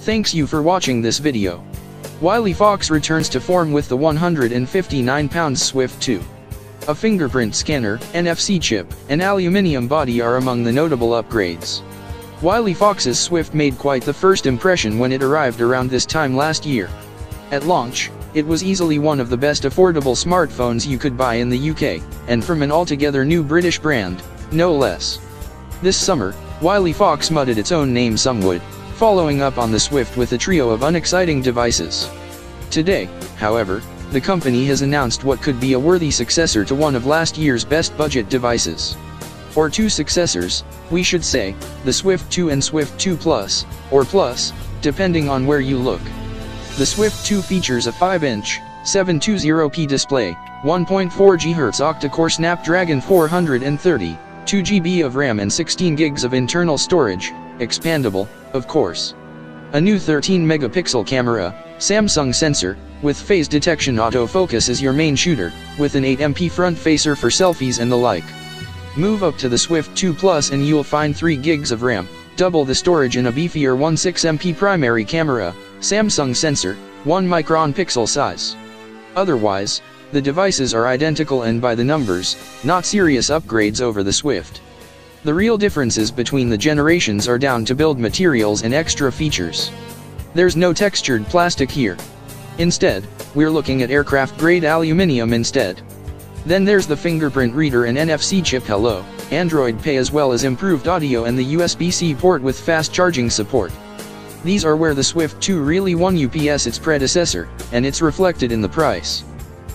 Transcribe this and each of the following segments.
Thanks you for watching this video. Wileyfox returns to form with the 159-pound Swift 2. A fingerprint scanner, NFC chip, and aluminium body are among the notable upgrades. Wileyfox's Swift made quite the first impression when it arrived around this time last year. At launch, it was easily one of the best affordable smartphones you could buy in the UK, and from an altogether new British brand, no less. This summer, Wileyfox mudded its own name somewhat, following up on the Swift with a trio of unexciting devices. Today, however, the company has announced what could be a worthy successor to one of last year's best budget devices. Or two successors, we should say, the Swift 2 and Swift 2 Plus, or Plus, depending on where you look. The Swift 2 features a 5-inch, 720p display, 1.4 GHz octa-core Snapdragon 430, 2 GB of RAM and 16 GB of internal storage, expandable, of course. A new 13-megapixel camera, Samsung sensor, with phase detection autofocus is your main shooter, with an 8MP front facer for selfies and the like. Move up to the Swift 2 Plus and you'll find 3 GB of RAM, double the storage in a beefier 16MP primary camera, Samsung sensor, 1 micron pixel size. Otherwise, the devices are identical and by the numbers, not serious upgrades over the Swift. The real differences between the generations are down to build materials and extra features. There's no textured plastic here. Instead, we're looking at aircraft-grade aluminium instead. Then there's the fingerprint reader and NFC chip. Hello, Android Pay, as well as improved audio and the USB-C port with fast charging support. These are where the Swift 2 really won UPS its predecessor, and it's reflected in the price.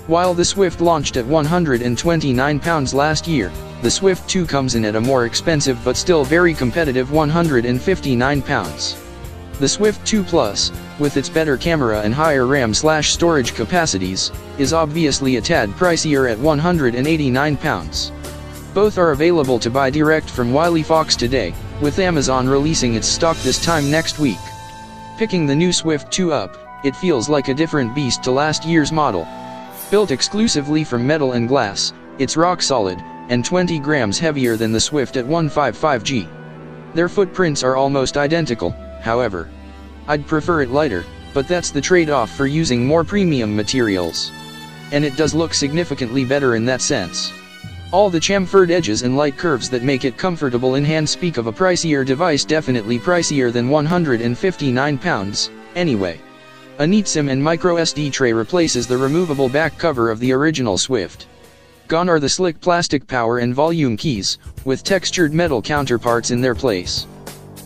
While the Swift launched at £129 last year, the Swift 2 comes in at a more expensive but still very competitive £159. The Swift 2 Plus, with its better camera and higher RAM/storage capacities, is obviously a tad pricier at £189. Both are available to buy direct from Wileyfox today, with Amazon releasing its stock this time next week. Picking the new Swift 2 up, it feels like a different beast to last year's model. Built exclusively from metal and glass, it's rock solid, and 20 grams heavier than the Swift at 155G. Their footprints are almost identical, however. I'd prefer it lighter, but that's the trade-off for using more premium materials. And it does look significantly better in that sense. All the chamfered edges and light curves that make it comfortable in hand speak of a pricier device, definitely pricier than £159, anyway. A neat SIM and microSD tray replaces the removable back cover of the original Swift. Gone are the slick plastic power and volume keys, with textured metal counterparts in their place.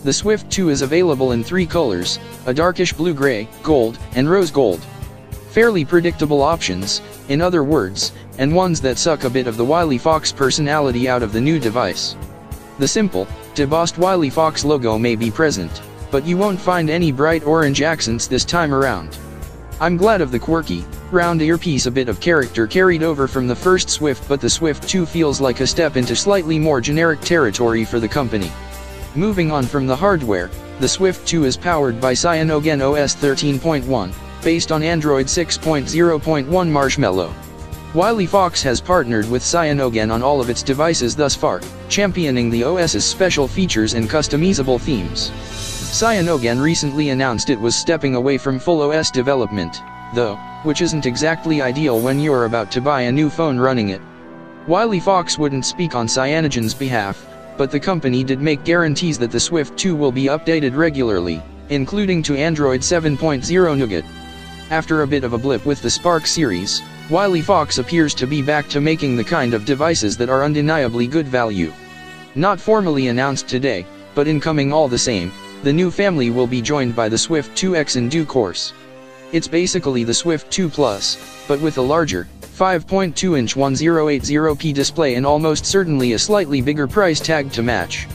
The Swift 2 is available in 3 colors, a darkish blue-gray, gold, and rose gold. Fairly predictable options, in other words, and ones that suck a bit of the Wileyfox personality out of the new device. The simple, debossed Wileyfox logo may be present, but you won't find any bright orange accents this time around. I'm glad of the quirky, round earpiece, a bit of character carried over from the first Swift, but the Swift 2 feels like a step into slightly more generic territory for the company. Moving on from the hardware, the Swift 2 is powered by Snapdragon OS 13.1, based on Android 6.0.1 Marshmallow. Wileyfox has partnered with Snapdragon on all of its devices thus far, championing the OS's special features and customizable themes. Snapdragon recently announced it was stepping away from full OS development, though, which isn't exactly ideal when you're about to buy a new phone running it. Wileyfox wouldn't speak on Snapdragon's behalf, but the company did make guarantees that the Swift 2 will be updated regularly, including to Android 7.0 Nougat. After a bit of a blip with the Spark series, Wileyfox appears to be back to making the kind of devices that are undeniably good value. Not formally announced today, but incoming all the same, the new family will be joined by the Swift 2X in due course. It's basically the Swift 2 Plus, but with a larger, 5.2-inch 1080p display and almost certainly a slightly bigger price tag to match.